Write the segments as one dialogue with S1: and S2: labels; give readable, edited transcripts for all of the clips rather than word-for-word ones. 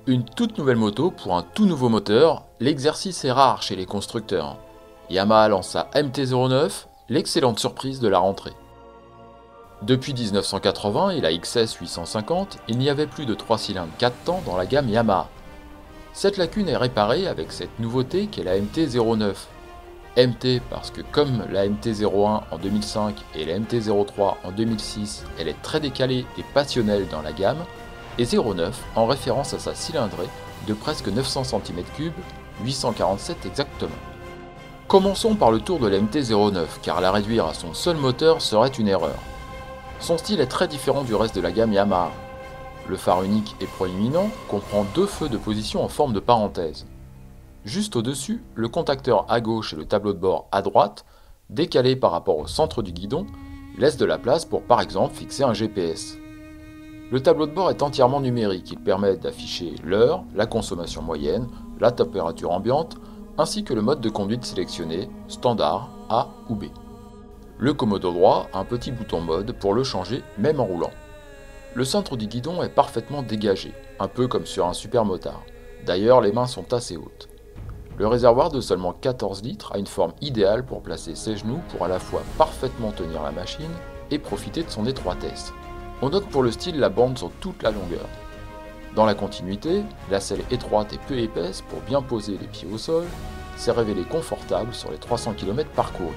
S1: Une toute nouvelle moto pour un tout nouveau moteur, l'exercice est rare chez les constructeurs. Yamaha lance sa MT-09, l'excellente surprise de la rentrée. Depuis 1980 et la XS 850, il n'y avait plus de 3 cylindres 4 temps dans la gamme Yamaha. Cette lacune est réparée avec cette nouveauté qu'est la MT-09. MT parce que comme la MT-01 en 2005 et la MT-03 en 2006, elle est très décalée et passionnelle dans la gamme, et 09 en référence à sa cylindrée de presque 900 cm3, 847 exactement. Commençons par le tour de la MT-09 car la réduire à son seul moteur serait une erreur. Son style est très différent du reste de la gamme Yamaha. Le phare unique et proéminent comprend deux feux de position en forme de parenthèse. Juste au-dessus, le contacteur à gauche et le tableau de bord à droite, décalés par rapport au centre du guidon, laissent de la place pour par exemple fixer un GPS. Le tableau de bord est entièrement numérique, il permet d'afficher l'heure, la consommation moyenne, la température ambiante, ainsi que le mode de conduite sélectionné, standard, A ou B. Le commodo droit a un petit bouton mode pour le changer même en roulant. Le centre du guidon est parfaitement dégagé, un peu comme sur un supermotard. D'ailleurs, les mains sont assez hautes. Le réservoir de seulement 14 litres a une forme idéale pour placer ses genoux pour à la fois parfaitement tenir la machine et profiter de son étroitesse. On note pour le style la bande sur toute la longueur. Dans la continuité, la selle étroite et peu épaisse pour bien poser les pieds au sol s'est révélée confortable sur les 300 km parcourus.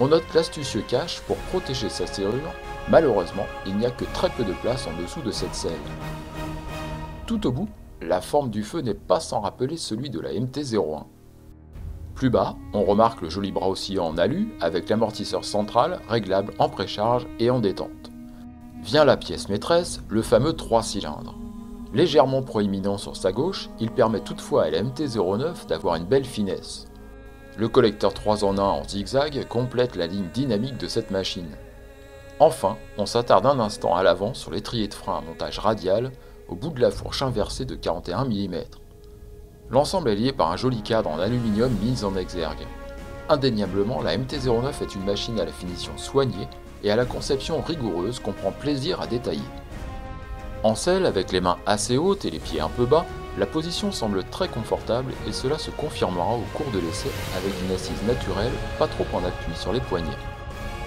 S1: On note l'astucieux cache pour protéger sa serrure, malheureusement il n'y a que très peu de place en dessous de cette selle. Tout au bout, la forme du feu n'est pas sans rappeler celui de la MT-01. Plus bas, on remarque le joli bras oscillant en alu avec l'amortisseur central réglable en précharge et en détente. Vient la pièce maîtresse, le fameux 3 cylindres. Légèrement proéminent sur sa gauche, il permet toutefois à la MT-09 d'avoir une belle finesse. Le collecteur 3 en 1 en zigzag complète la ligne dynamique de cette machine. Enfin, on s'attarde un instant à l'avant sur l'étrier de frein à montage radial au bout de la fourche inversée de 41 mm. L'ensemble est lié par un joli cadre en aluminium mis en exergue. Indéniablement, la MT-09 est une machine à la finition soignée et à la conception rigoureuse qu'on prend plaisir à détailler. En selle, avec les mains assez hautes et les pieds un peu bas, la position semble très confortable et cela se confirmera au cours de l'essai avec une assise naturelle, pas trop en appui sur les poignets.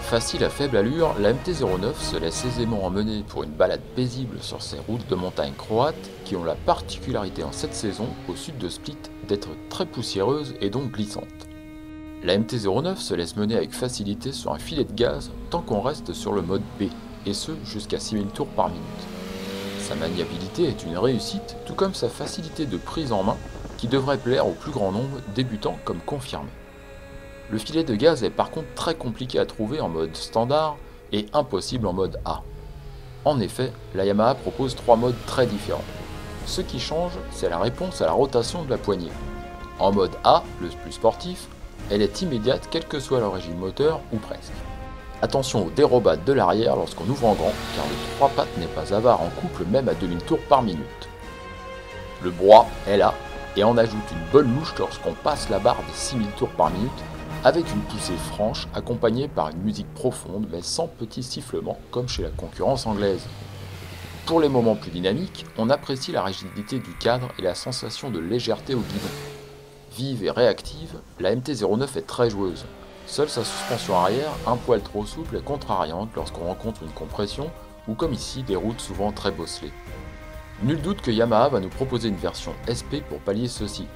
S1: Facile à faible allure, la MT-09 se laisse aisément emmener pour une balade paisible sur ces routes de montagne croates qui ont la particularité en cette saison, au sud de Split, d'être très poussiéreuses et donc glissantes. La MT-09 se laisse mener avec facilité sur un filet de gaz tant qu'on reste sur le mode B, et ce jusqu'à 6000 tours par minute. Sa maniabilité est une réussite, tout comme sa facilité de prise en main qui devrait plaire au plus grand nombre, débutants comme confirmés. Le filet de gaz est par contre très compliqué à trouver en mode standard et impossible en mode A. En effet, la Yamaha propose 3 modes très différents. Ce qui change, c'est la réponse à la rotation de la poignée. En mode A, le plus sportif, elle est immédiate quel que soit le régime moteur ou presque. Attention aux dérobades de l'arrière lorsqu'on ouvre en grand, car le 3 pattes n'est pas avare en couple même à 2000 tours par minute. Le brouhaha est là, et en ajoute une bonne louche lorsqu'on passe la barre des 6000 tours par minute, avec une poussée franche accompagnée par une musique profonde mais sans petits sifflements comme chez la concurrence anglaise. Pour les moments plus dynamiques, on apprécie la rigidité du cadre et la sensation de légèreté au guidon. Vive et réactive, la MT-09 est très joueuse. Seule sa suspension arrière, un poil trop souple, est contrariante lorsqu'on rencontre une compression ou comme ici des routes souvent très bosselées. Nul doute que Yamaha va nous proposer une version SP pour pallier ceci.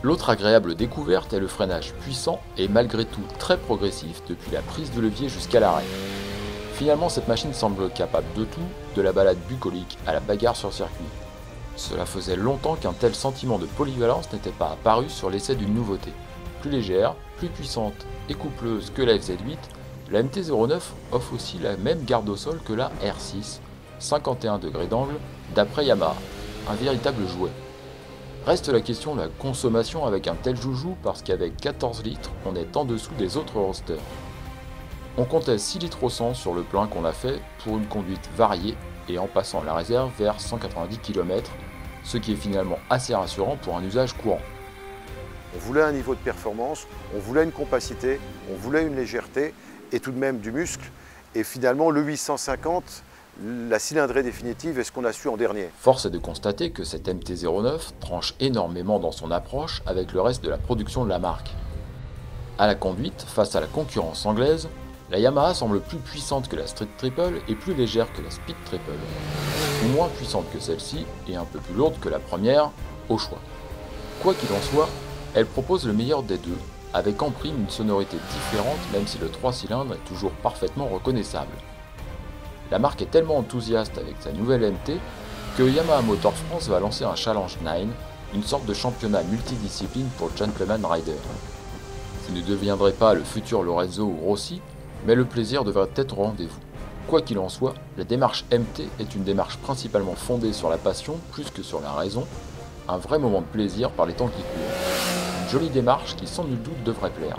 S1: L'autre agréable découverte est le freinage puissant et malgré tout très progressif depuis la prise de levier jusqu'à l'arrêt. Finalement, cette machine semble capable de tout, de la balade bucolique à la bagarre sur circuit. Cela faisait longtemps qu'un tel sentiment de polyvalence n'était pas apparu sur l'essai d'une nouveauté. Plus légère, plus puissante et coupleuse que la FZ8, la MT-09 offre aussi la même garde au sol que la R6, 51 degrés d'angle, d'après Yamaha, un véritable jouet. Reste la question de la consommation avec un tel joujou parce qu'avec 14 litres, on est en dessous des autres roadsters. On comptait 6 litres au 100 sur le plein qu'on a fait pour une conduite variée et en passant la réserve vers 190 km, ce qui est finalement assez rassurant pour un usage courant.
S2: On voulait un niveau de performance, on voulait une compacité, on voulait une légèreté et tout de même du muscle. Et finalement, le 850 la cylindrée définitive et ce qu'on a su en dernier.
S1: Force est de constater que cette MT-09 tranche énormément dans son approche avec le reste de la production de la marque. À la conduite, face à la concurrence anglaise, la Yamaha semble plus puissante que la Street Triple et plus légère que la Speed Triple. Ou moins puissante que celle-ci et un peu plus lourde que la première, au choix. Quoi qu'il en soit, elle propose le meilleur des deux, avec en prime une sonorité différente même si le 3 cylindres est toujours parfaitement reconnaissable. La marque est tellement enthousiaste avec sa nouvelle MT que Yamaha Motor France va lancer un Challenge 9, une sorte de championnat multidiscipline pour Gentleman Rider. Ce ne deviendrait pas le futur Lorenzo ou Rossi, mais le plaisir devrait être au rendez-vous. Quoi qu'il en soit, la démarche MT est une démarche principalement fondée sur la passion plus que sur la raison, un vrai moment de plaisir par les temps qui courent. Une jolie démarche qui sans nul doute devrait plaire.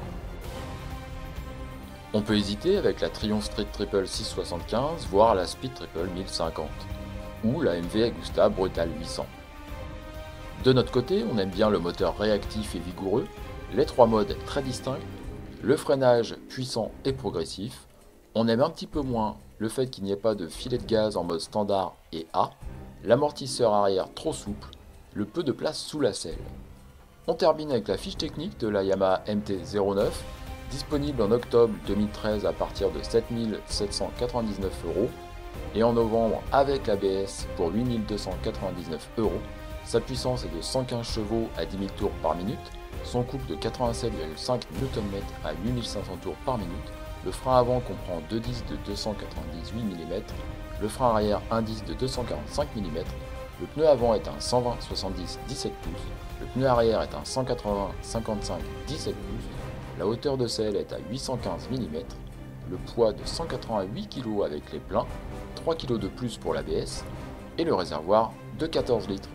S1: On peut hésiter avec la Triumph Street Triple 675, voire la Speed Triple 1050, ou la MV Agusta Brutal 800. De notre côté, on aime bien le moteur réactif et vigoureux, les 3 modes très distincts, le freinage puissant et progressif. On aime un petit peu moins le fait qu'il n'y ait pas de filet de gaz en mode standard et A, l'amortisseur arrière trop souple, le peu de place sous la selle. On termine avec la fiche technique de la Yamaha MT-09, disponible en octobre 2013 à partir de 7 799 €, et en novembre avec l'ABS pour 8 299 €. Sa puissance est de 115 chevaux à 10 000 tours par minute, son couple de 87,5 Nm à 8500 tours par minute, le frein avant comprend 2 disques de 298 mm, le frein arrière un disque de 245 mm, le pneu avant est un 120/70 17 pouces, le pneu arrière est un 180/55 17 pouces, la hauteur de selle est à 815 mm, le poids de 188 kg avec les pleins, 3 kg de plus pour l'ABS, et le réservoir de 14 litres.